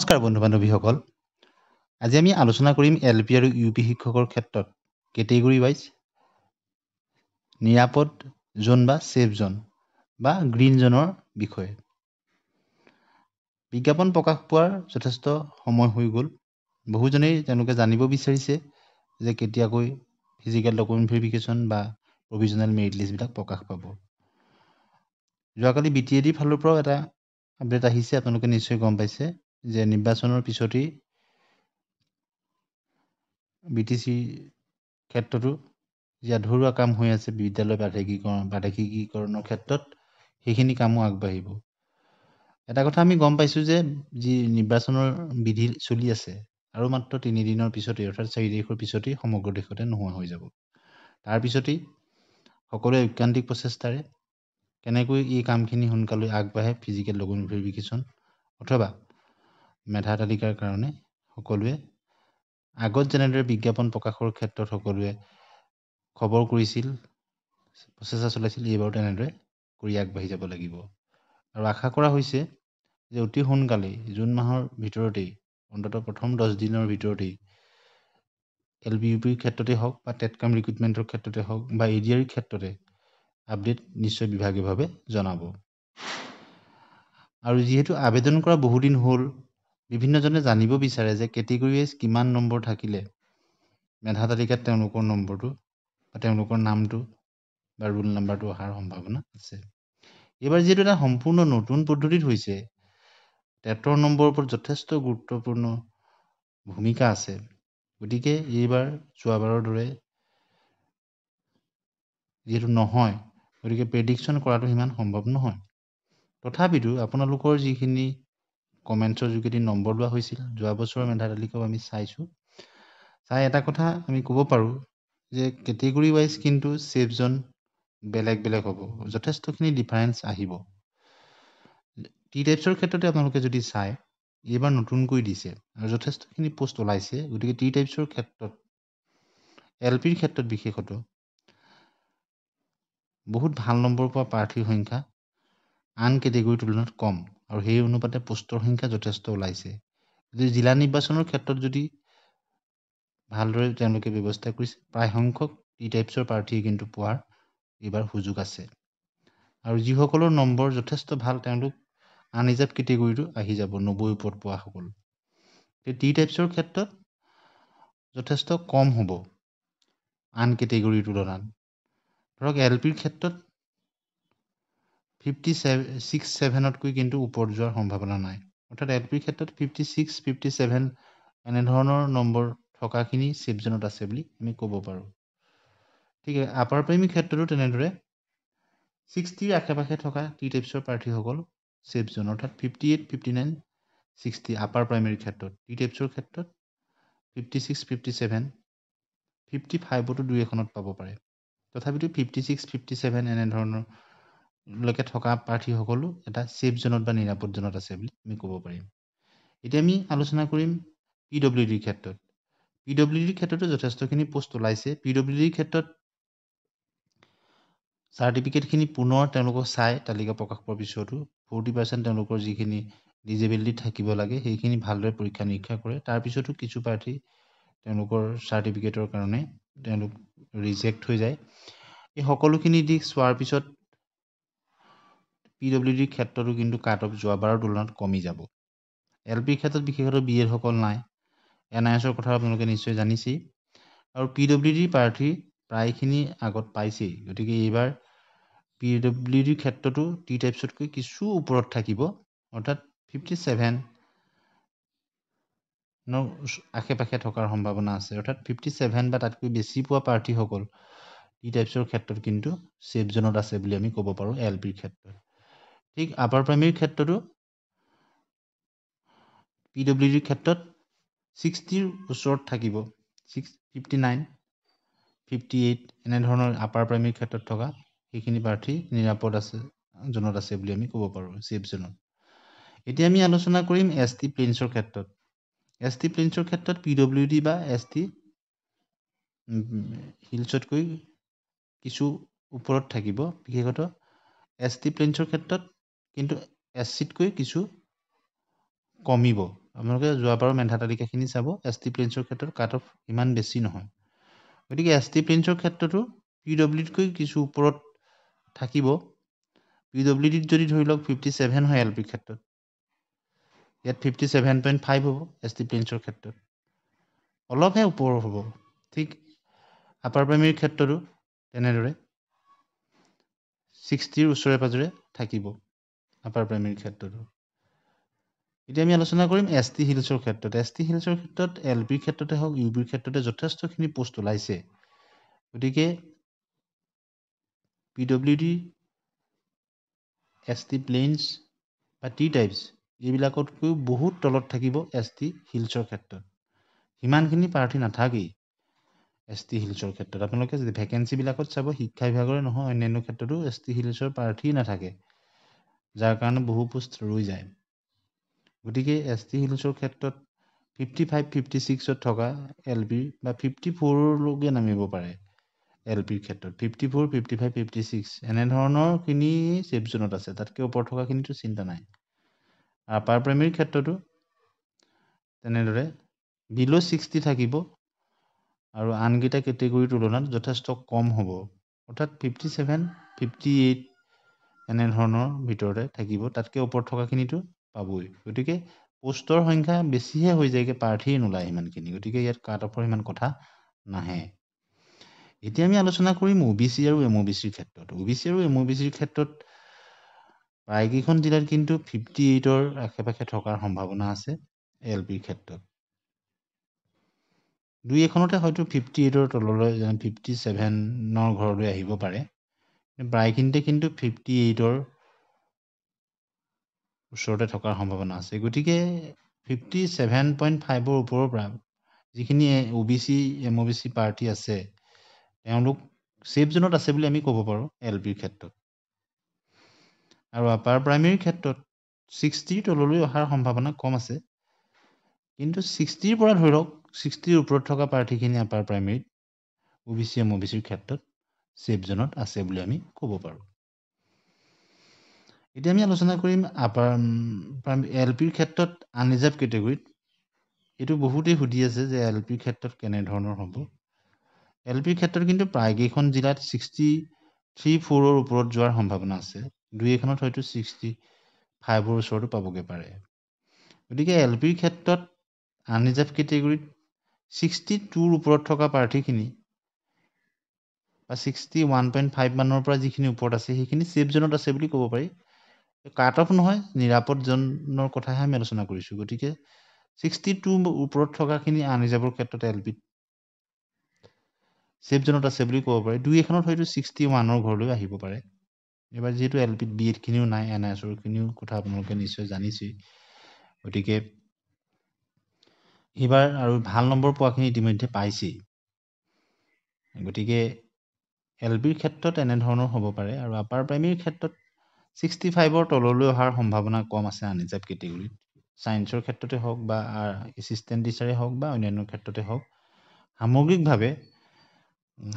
নমস্কাৰ বন্ধু-বান্ধৱীসকল। আজি আমি আলোচনা কৰিম এলপি আৰু ইউপি শিক্ষকৰ ক্ষেত্ৰত কেটেগৰী ৱাইজ নিৰাপদ জোন বা ছেফ জোন বা গ্ৰীণ জোনৰ বিষয়ে। বিজ্ঞাপন প্ৰকাশ পোৱাৰ যথেষ্ট সময় হৈ গ'ল। বহুজনেই তেওঁলোকে জানিব বিচাৰিছে যে কেতিয়াকৈ ফিজিকেল ডকুমেণ্ট ভেৰিফিকেশ্যন বা প্ৰভিজনেল মেৰিট লিষ্টবিলাক প্ৰকাশ পাব। যোৱাকালি BTAD ফালৰ পৰাও এটা আপডেট আহিছে, আপোনালোকে নিশ্চয় গম পাইছে যে নিৰ্বাচনৰ পিছতেই BTC ক্ষেত্ৰতো যি আধৰুৱা কাম হৈ আছে বিদ্যালয় বাৰ্ষিকীকৰণৰ ক্ষেত্ৰত সেইখিনি কামো আগবাঢ়িব। এটা কথা আমি গম পাইছোঁ যে যি নিৰ্বাচনৰ বিধি চলি আছে আৰু মাত্ৰ 3 দিনৰ পিছতেই অৰ্থাৎ 4 তাৰিখৰ পিছতেই সমগ্ৰ দেশতে নোহোৱা হৈ যাব। তাৰপিছতেই সকলোৱে ঐকান্তিক প্ৰচেষ্টাৰে কেনেকৈ এই কামখিনি সোনকালে আগবাঢ়ে ফিজিকেল ডকুমেণ্ট ভেৰিফিকেশ্যন অথবা মেধা তালিকাৰ কাৰণে সকলোৱে আগত যেনেদৰে বিজ্ঞাপন প্ৰকাশৰ ক্ষেত্ৰত সকলোৱে খবৰ কৰিছিল, প্ৰচেষ্টা চলাইছিল, এইবাৰো তেনেদৰে কৰি আগবাঢ়ি যাব লাগিব। আৰু আশা কৰা হৈছে যে অতি সোনকালেই জুন মাহৰ ভিতৰতেই অন্ততঃ প্ৰথম 10 দিনৰ ভিতৰতেই LPUPৰ ক্ষেত্ৰতে হওক বা টেটকাম ৰিক্ৰুটমেণ্টৰ ক্ষেত্ৰতে হওক বা ADR ক্ষেত্ৰতে আপডেট নিশ্চয় বিভাগীয়ভাৱে জনাব। আৰু যিহেতু আবেদন কৰা বহুদিন হ'ল, বিভিন্নজনে জানিব বিচাৰে যে কেটেগৰী ৱাইজ কিমান নম্বৰ থাকিলে মেধা তালিকাত তেওঁলোকৰ নম্বৰটো বা তেওঁলোকৰ নামটো বা ৰোল নাম্বাৰটো অহাৰ সম্ভাৱনা আছে। এইবাৰ যিহেতু এটা সম্পূৰ্ণ নতুন পদ্ধতিত হৈছে, টেটৰ নম্বৰৰ ওপৰত যথেষ্ট গুৰুত্বপূৰ্ণ ভূমিকা আছে। গতিকে এইবাৰ যোৱাবাৰৰ দৰে যিহেতু নহয়, গতিকে প্ৰেডিকশ্যন কৰাটো সিমান সম্ভৱ নহয়। তথাপিতো আপোনালোকৰ যিখিনি কমেণ্টছৰ যোগেদি নম্বৰ লোৱা হৈছিল, যোৱা বছৰৰ মেধা তালিকাও আমি চাইছোঁ। চাই এটা কথা আমি ক'ব পাৰোঁ যে কেটেগৰী ৱাইজ কিন্তু ছেফ জোন বেলেগ বেলেগ হ'ব, যথেষ্টখিনি ডিফাৰেঞ্চ আহিব। টি টাইপছৰ ক্ষেত্ৰতে আপোনালোকে যদি চায়, এইবাৰ নতুনকৈ দিছে আৰু যথেষ্টখিনি পোষ্ট ওলাইছে। গতিকে টি টাইপছৰ ক্ষেত্ৰত LPৰ ক্ষেত্ৰত বিশেষত বহুত ভাল নম্বৰ পোৱা প্ৰাৰ্থীৰ সংখ্যা আন কেটেগৰীৰ তুলনাত কম আৰু সেই অনুপাতে পোষ্টৰ সংখ্যা যথেষ্ট ওলাইছে। যদি জিলা নিৰ্বাচনৰ ক্ষেত্ৰত যদি ভালদৰে তেওঁলোকে ব্যৱস্থা কৰিছে, প্ৰায় সংখ্যক টি টাইপছৰ প্ৰাৰ্থীয়ে কিন্তু পোৱাৰ এইবাৰ সুযোগ আছে। আৰু যিসকলৰ নম্বৰ যথেষ্ট ভাল তেওঁলোক আনৰিজাৰ্ভ কেটেগৰীটো আহি যাব, 90 ওপৰত পোৱাসকল। টি টাইপছৰ ক্ষেত্ৰত যথেষ্ট কম হ'ব আন কেটেগৰীৰ তুলনাত। ধৰক LPৰ ক্ষেত্ৰত 56-57তকৈ কিন্তু ওপৰত যোৱাৰ সম্ভাৱনা নাই। অৰ্থাৎ LPৰ ক্ষেত্ৰত 56-57 এনেধৰণৰ নম্বৰ থকাখিনি ছেফ জোনত আছে বুলি আমি ক'ব পাৰোঁ। ঠিক আছে, আপাৰ প্ৰাইমেৰীৰ ক্ষেত্ৰতো তেনেদৰে 60ৰ আশে-পাশে থকা টি টাইপছৰ প্ৰাৰ্থীসকল ছেফ জোন, অৰ্থাৎ 58, 59, 60 আপাৰ প্ৰাইমেৰীৰ ক্ষেত্ৰত। টি টাইপছৰ ক্ষেত্ৰত 56, 57, 55তো দুই এখনত পাব পাৰে। তথাপিতো 56, 57 এনেধৰণৰলৈকে থকা প্ৰাৰ্থীসকলো এটা ছেফ জোনত বা নিৰাপদ জোনত আছে বুলি আমি ক'ব পাৰিম। এতিয়া আমি আলোচনা কৰিম PWDৰ ক্ষেত্ৰত। PWDৰ ক্ষেত্ৰতো যথেষ্টখিনি পোষ্ট ওলাইছে। PWDৰ ক্ষেত্ৰত চাৰ্টিফিকেটখিনি পুনৰ তেওঁলোকক চাই তালিকা প্ৰকাশ পোৱাৰ পিছতো 40% তেওঁলোকৰ যিখিনি ডিজেবিলিটি থাকিব লাগে সেইখিনি ভালদৰে পৰীক্ষা নিৰীক্ষা কৰে। তাৰপিছতো কিছু প্ৰাৰ্থী তেওঁলোকৰ চাৰ্টিফিকেটৰ কাৰণে তেওঁলোক ৰিজেক্ট হৈ যায়। এই সকলোখিনি দিশ চোৱাৰ পিছত PWDৰ ক্ষেত্ৰতো কিন্তু কাট অফ যোৱাবাৰৰ তুলনাত কমি যাব। LPৰ ক্ষেত্ৰত বিশেষত BEd-সকল নাই। NISৰ কথা আপোনালোকে নিশ্চয় জানিছেই। আৰু PWDৰ প্ৰাৰ্থী প্ৰায়খিনি আগত পাইছেই। গতিকে এইবাৰ PWDৰ ক্ষেত্ৰতো টি টাইপছতকৈ কিছু ওপৰত থাকিব, অৰ্থাৎ 57 আশে-পাশে থকাৰ সম্ভাৱনা আছে। অৰ্থাৎ 57 বা তাতকৈ বেছি পোৱা প্ৰাৰ্থীসকল টি টাইপছৰ ক্ষেত্ৰত কিন্তু ছেফ জোনত আছে বুলি আমি ক'ব পাৰোঁ LPৰ ক্ষেত্ৰত। ঠিক আপাৰ প্ৰাইমেৰীৰ ক্ষেত্ৰতো PWDৰ ক্ষেত্ৰত 60ৰ ওচৰত থাকিব, 59, 58 এনেধৰণৰ আপাৰ প্ৰাইমেৰীৰ ক্ষেত্ৰত থকা সেইখিনি প্ৰাৰ্থী নিৰাপদ আছে জোনত আছে বুলি আমি ক'ব পাৰোঁ, ছেফ জোনত। এতিয়া আমি আলোচনা কৰিম ST প্লেইনছৰ ক্ষেত্ৰত। ST প্লেইনছৰ ক্ষেত্ৰত PWD বা ST হিলছতকৈ কিছু ওপৰত থাকিব। বিশেষত ST প্লেইনছৰ ক্ষেত্ৰত কিন্তু SCতকৈ কিছু কমিব। আপোনালোকে যোৱাবাৰৰ মেধা তালিকাখিনি চাব, ST প্লেইনছৰ ক্ষেত্ৰত কাট অফ ইমান বেছি নহয়। গতিকে ST প্লেইনছৰ ক্ষেত্ৰতো PWDতকৈ কিছু ওপৰত থাকিব। PWDত যদি ধৰি লওক 57 হয় LPৰ ক্ষেত্ৰত, ইয়াত 57.5 হ'ব ST প্লেইনছৰ ক্ষেত্ৰত, অলপহে ওপৰ হ'ব। ঠিক আপাৰ প্ৰাইমেৰীৰ ক্ষেত্ৰতো তেনেদৰে 60ৰ ওচৰে পাজৰে থাকিব আপাৰ প্ৰাইমেৰীৰ ক্ষেত্ৰতো। এতিয়া আমি আলোচনা কৰিম ST হিলছৰ ক্ষেত্ৰত। ST হিলছৰ ক্ষেত্ৰত LPৰ ক্ষেত্ৰতে হওক UPৰ ক্ষেত্ৰতে যথেষ্টখিনি পোষ্ট ওলাইছে। গতিকে PWD, ST প্লেইনছ বা T টাইপছ এইবিলাকতকৈও বহুত তলত থাকিব ST হিলছৰ ক্ষেত্ৰত। সিমানখিনি প্ৰাৰ্থী নাথাকেই ST হিলছৰ ক্ষেত্ৰত। আপোনালোকে ভেকেঞ্চিবিলাকত চাব, শিক্ষা বিভাগৰে নহয় অন্যান্য ক্ষেত্ৰতো ST হিলছৰ প্ৰাৰ্থী নাথাকে, যাৰ কাৰণে বহু পোষ্ট ৰৈ যায়। গতিকে ST হিলছৰ ক্ষেত্ৰত 55, 56ত থকা LP বা 54লৈকে নামিব পাৰে LPৰ ক্ষেত্ৰত। 54, 55, 56 এনেধৰণৰখিনি ছেফ জোনত আছে, তাতকৈ ওপৰত থকাখিনিতো চিন্তা নাই। আপাৰ প্ৰাইমেৰীৰ ক্ষেত্ৰতো তেনেদৰে বিল' 60 থাকিব আৰু আনকেইটা কেটেগৰীৰ তুলনাত যথেষ্ট কম হ'ব, অৰ্থাৎ 57, 58 এনেধৰণৰ ভিতৰতে থাকিব, তাতকৈ ওপৰত থকাখিনিতো পাবই। গতিকে পোষ্টৰ সংখ্যা বেছিহে হৈ যায়গৈ, প্ৰাৰ্থীয়ে নোলায় সিমানখিনি। গতিকে ইয়াত কাট অফৰ ইমান কথা নাহে। এতিয়া আমি আলোচনা কৰিম OBC আৰু MOBCৰ ক্ষেত্ৰত। OBC আৰু MOBCৰ ক্ষেত্ৰত প্ৰায়কেইখন জিলাত কিন্তু 58ৰ আশে-পাশে থকাৰ সম্ভাৱনা আছে LPৰ ক্ষেত্ৰত। দুই এখনতে হয়তো 58ৰ তললৈ 57ৰ ঘৰলৈ আহিব পাৰে, প্ৰায়খিনিতে কিন্তু 58ৰ ওচৰতে থকাৰ সম্ভাৱনা আছে। গতিকে 57.5ৰ ওপৰৰ পৰা যিখিনি OBC, MOBC প্ৰাৰ্থী আছে, তেওঁলোক ছেফ জোনত আছে বুলি আমি ক'ব পাৰোঁ LPৰ ক্ষেত্ৰত। আৰু আপাৰ প্ৰাইমেৰীৰ ক্ষেত্ৰত 60ৰ তললৈ অহাৰ সম্ভাৱনা কম আছে, কিন্তু 60ৰ পৰা ধৰি লওক 60ৰ ওপৰত থকা প্ৰাৰ্থীখিনি আপাৰ প্ৰাইমেৰীত OBC, MOBCৰ ক্ষেত্ৰত ছেফ জোনত আছে বুলি আমি ক'ব পাৰোঁ। এতিয়া আমি আলোচনা কৰিম LPৰ ক্ষেত্ৰত আনৰিজাৰ্ভ কেটেগৰীত। এইটো বহুতেই সুধি আছে যে LPৰ ক্ষেত্ৰত কেনেধৰণৰ হ'ব। LPৰ ক্ষেত্ৰত কিন্তু প্ৰায়কেইখন জিলাত 63-4ৰ ওপৰত যোৱাৰ সম্ভাৱনা আছে, দুই এখনত হয়তো 65ৰ ওচৰতো পাবগৈ পাৰে। গতিকে LPৰ ক্ষেত্ৰত আনৰিজাৰ্ভ কেটেগৰীত 62ৰ ওপৰত থকা প্ৰাৰ্থীখিনি বা 61.5 মানৰ পৰা যিখিনি ওপৰত আছে সেইখিনি ছেফ জোনত আছে বুলি ক'ব পাৰি। কাট অফ নহয়, নিৰাপদ জোনৰ কথাহে আমি আলোচনা কৰিছোঁ। গতিকে 62 ওপৰত থকাখিনি আনৰিজাৰ্ভৰ ক্ষেত্ৰত LPত ছেফ জোনত আছে বুলি ক'ব পাৰি। দুই এখনত হয়তো 61ৰ ঘৰলৈ আহিব পাৰে। এইবাৰ যিহেতু LPত B.Ed.খিনিও নাই, NISৰখিনিও কথা আপোনালোকে নিশ্চয় জানিছেই। গতিকে এইবাৰ আৰু ভাল নম্বৰ পোৱাখিনি ইতিমধ্যে পাইছেই। গতিকে LPৰ ক্ষেত্ৰত এনেধৰণৰ হ'ব পাৰে। আৰু আপাৰ প্ৰাইমেৰীৰ ক্ষেত্ৰত 65ৰ তললৈ অহাৰ সম্ভাৱনা কম আছে আনৰিজাৰ্ভ কেটেগৰীত। ছায়েন্সৰ ক্ষেত্ৰতে হওক বা এছিষ্টেণ্ট টিচাৰে হওক বা অন্যান্য ক্ষেত্ৰতে হওক, সামগ্ৰিকভাৱে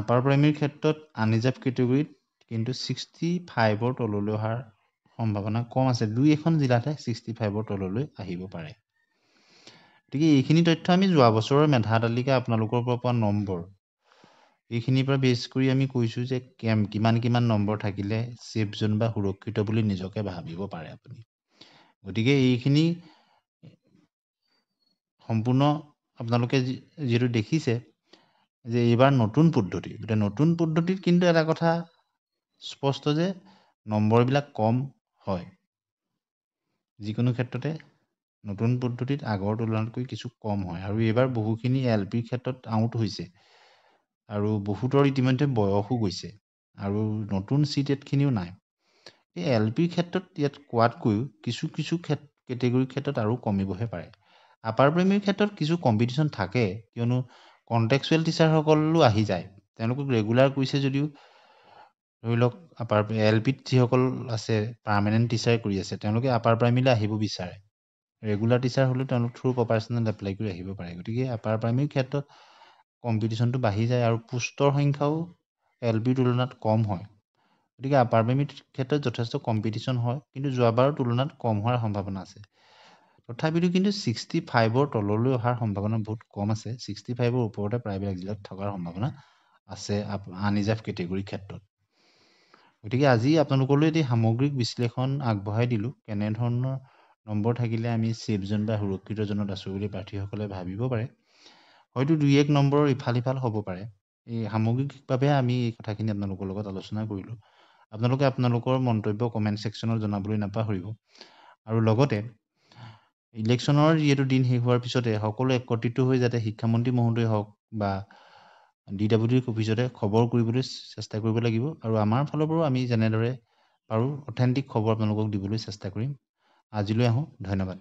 আপাৰ প্ৰাইমেৰীৰ ক্ষেত্ৰত আনৰিজাৰ্ভ কেটেগৰীত কিন্তু 65ৰ তললৈ অহাৰ সম্ভাৱনা কম আছে। দুই এখন জিলাতহে 65ৰ তললৈ আহিব পাৰে। গতিকে এইখিনি তথ্য আমি যোৱা বছৰৰ মেধা তালিকা আপোনালোকৰ পৰা পোৱা নম্বৰ, এইখিনিৰ পৰা বেছ কৰি আমি কৈছোঁ যে কিমান নম্বৰ থাকিলে ছেফ জোন বা সুৰক্ষিত বুলি নিজকে ভাবিব পাৰে আপুনি। গতিকে এইখিনি সম্পূৰ্ণ আপোনালোকে যিহেতু দেখিছে যে এইবাৰ নতুন পদ্ধতি, গতিকে নতুন পদ্ধতিত কিন্তু এটা কথা স্পষ্ট যে নম্বৰবিলাক কম হয়। যিকোনো ক্ষেত্ৰতে নতুন পদ্ধতিত আগৰ তুলনাতকৈ কিছু কম হয়। আৰু এইবাৰ বহুখিনি LPৰ ক্ষেত্ৰত আউট হৈছে আৰু বহুতৰ ইতিমধ্যে বয়সো গৈছে আৰু নতুন চিটেটখিনিও নাই। এই LPৰ ক্ষেত্ৰত ইয়াত কোৱাতকৈও কিছু কেটেগৰীৰ ক্ষেত্ৰত আৰু কমিবহে পাৰে। আপাৰ প্ৰাইমেৰীৰ ক্ষেত্ৰত কিছু কম্পিটিশ্যন থাকে, কিয়নো কণ্টেক্সুৱেল টিচাৰসকলো আহি যায়। তেওঁলোকক ৰেগুলাৰ কৰিছে যদিও ধৰি লওক LPত যিসকল আছে পাৰ্মানেণ্ট টিচাৰে কৰি আছে, তেওঁলোকে আপাৰ প্ৰাইমেৰীলৈ আহিব বিচাৰে। ৰেগুলাৰ টিচাৰ হ'লেও তেওঁলোক থ্ৰু প্ৰপাৰেশ্যনেল এপ্লাই কৰি আহিব পাৰে। গতিকে আপাৰ প্ৰাইমেৰীৰ ক্ষেত্ৰত কম্পিটিশ্যনটো বাঢ়ি যায় আৰু পোষ্টৰ সংখ্যাও LPৰ তুলনাত কম হয়। গতিকে আপাৰ প্ৰাইমেৰীৰ ক্ষেত্ৰত যথেষ্ট কম্পিটিশ্যন হয়, কিন্তু যোৱাবাৰৰ তুলনাত কম হোৱাৰ সম্ভাৱনা আছে। তথাপিতো কিন্তু 65ৰ তললৈ অহাৰ সম্ভাৱনা বহুত কম আছে। 65ৰ ওপৰতে প্ৰায়বিলাক জিলাত থকাৰ সম্ভাৱনা আছে আনৰিজাৰ্ভ কেটেগৰীৰ ক্ষেত্ৰত। গতিকে আজি আপোনালোকলৈ এটি সামগ্ৰিক বিশ্লেষণ আগবঢ়াই দিলোঁ। কেনেধৰণৰ নম্বৰ থাকিলে আমি ছেফ জ'ন বা সুৰক্ষিত জ'নত আছোঁ বুলি প্ৰাৰ্থীসকলে ভাবিব পাৰে। হয়তো 2-1 নম্বৰৰ ইফাল সিফাল হ'ব পাৰে। এই সামগ্ৰিকভাৱে আমি এই কথাখিনি আপোনালোকৰ লগত আলোচনা কৰিলোঁ। আপোনালোকে আপোনালোকৰ মন্তব্য কমেণ্ট ছেকশ্যনত জনাবলৈ নাপাহৰিব। আৰু লগতে ইলেকশ্যনৰ যিহেতু দিন শেষ হোৱাৰ পিছতে সকলো একত্ৰিত হৈ যাতে শিক্ষামন্ত্ৰী মহোদয় হওক বা DWDৰ অফিচতে খবৰ কৰিবলৈ চেষ্টা কৰিব লাগিব। আৰু আমাৰ ফালৰ পৰাও আমি যেনেদৰে পাৰোঁ অথেণ্টিক খবৰ আপোনালোকক দিবলৈ চেষ্টা কৰিম। আজিলৈ আহোঁ, ধন্যবাদ।